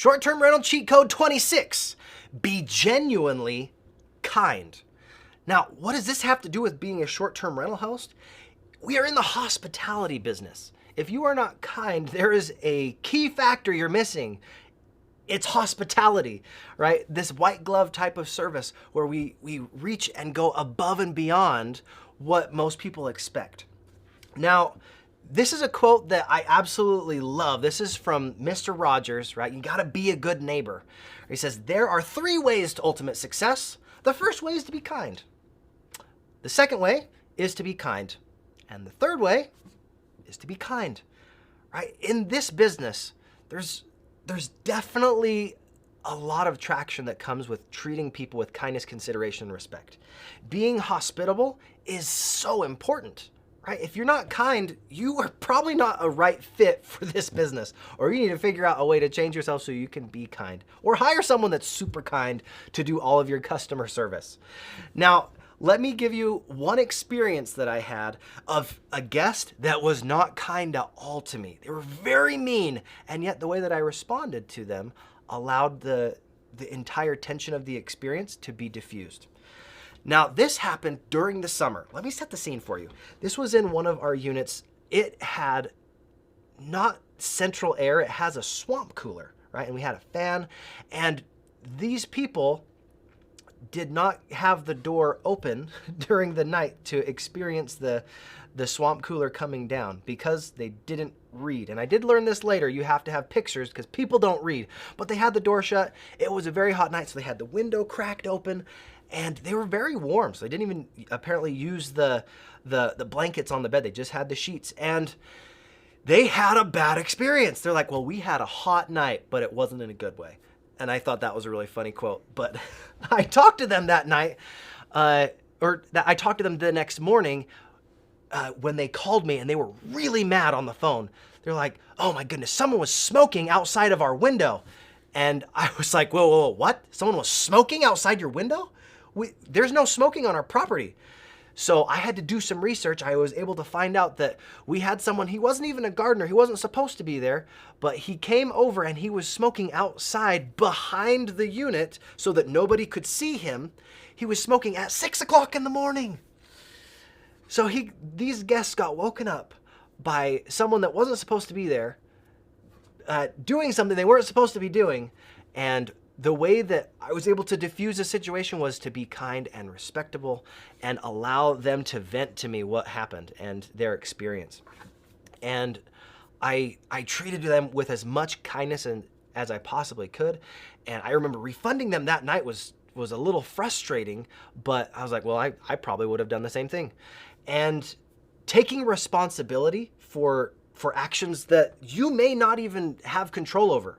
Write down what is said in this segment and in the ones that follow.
Short-term rental cheat code 26, be genuinely kind. Now, what does this have to do with being a short-term rental host? We are in the hospitality business. If you are not kind, there is a key factor you're missing. It's hospitality, right? This white glove type of service where we reach and go above and beyond what most people expect. Now, this is a quote that I absolutely love. This is from Mr. Rogers, right? You gotta be a good neighbor. He says, there are 3 ways to ultimate success. The first way is to be kind. The second way is to be kind. And the third way is to be kind, right? In this business, there's definitely a lot of traction that comes with treating people with kindness, consideration, and respect. Being hospitable is so important, right? If you're not kind, you are probably not a right fit for this business, or you need to figure out a way to change yourself so you can be kind, or hire someone that's super kind to do all of your customer service. Now, let me give you one experience that I had of a guest that was not kind at all to me. They were very mean, and yet the way that I responded to them allowed the entire tension of the experience to be diffused. Now, this happened during the summer. Let me set the scene for you. This was in one of our units. It had not central air, it has a swamp cooler, right? And we had a fan, and these people did not have the door open during the night to experience the swamp cooler coming down because they didn't read. And I did learn this later, you have to have pictures because people don't read. But they had the door shut, it was a very hot night, so they had the window cracked open, and they were very warm, so they didn't even apparently use the blankets on the bed, they just had the sheets. And they had a bad experience. They're like, well, we had a hot night, but it wasn't in a good way. And I thought that was a really funny quote. But I talked to them that night, I talked to them the next morning when they called me, and they were really mad on the phone. They're like, oh my goodness, someone was smoking outside of our window. And I was like, whoa, what? Someone was smoking outside your window? There's no smoking on our property. So I had to do some research. I was able to find out that we had someone, he wasn't even a gardener, he wasn't supposed to be there, but he came over and he was smoking outside behind the unit so that nobody could see him. He was smoking at 6 o'clock in the morning. So these guests got woken up by someone that wasn't supposed to be there, doing something they weren't supposed to be doing, and the way that I was able to diffuse the situation was to be kind and respectable and allow them to vent to me what happened and their experience. And I treated them with as much kindness as I possibly could. And I remember refunding them that night was a little frustrating, but I was like, well, I probably would have done the same thing. And taking responsibility for actions that you may not even have control over.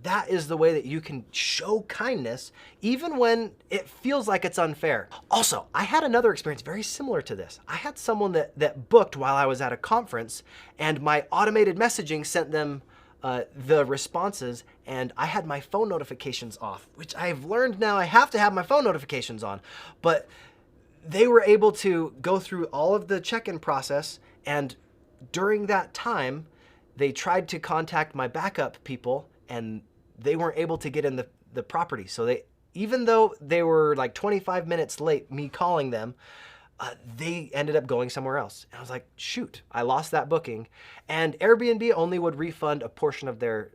That is the way that you can show kindness even when it feels like it's unfair. Also, I had another experience very similar to this. I had someone that booked while I was at a conference, and my automated messaging sent them the responses, and I had my phone notifications off, which I've learned now I have to have my phone notifications on. But they were able to go through all of the check-in process, and during that time, they tried to contact my backup people, and they weren't able to get in the property. So even though they were like 25 minutes late, me calling them, they ended up going somewhere else. And I was like, shoot, I lost that booking. And Airbnb only would refund a portion of their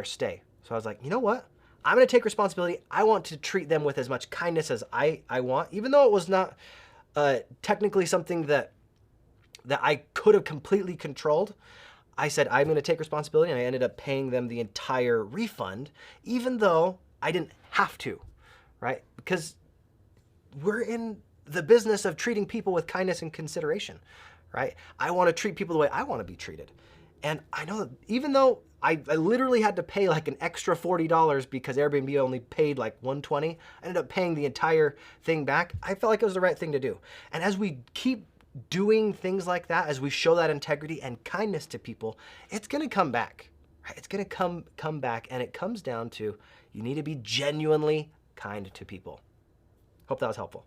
stay. So I was like, you know what? I'm gonna take responsibility. I want to treat them with as much kindness as I want, even though it was not technically something that I could have completely controlled. I said, I'm gonna take responsibility, and I ended up paying them the entire refund, even though I didn't have to, right? Because we're in the business of treating people with kindness and consideration, right? I wanna treat people the way I wanna be treated. And I know that even though I literally had to pay like an extra $40 because Airbnb only paid like $120, I ended up paying the entire thing back. I felt like it was the right thing to do. And as we keep doing things like that, as we show that integrity and kindness to people, it's gonna come back, right? It's gonna come back, and it comes down to you need to be genuinely kind to people. Hope that was helpful.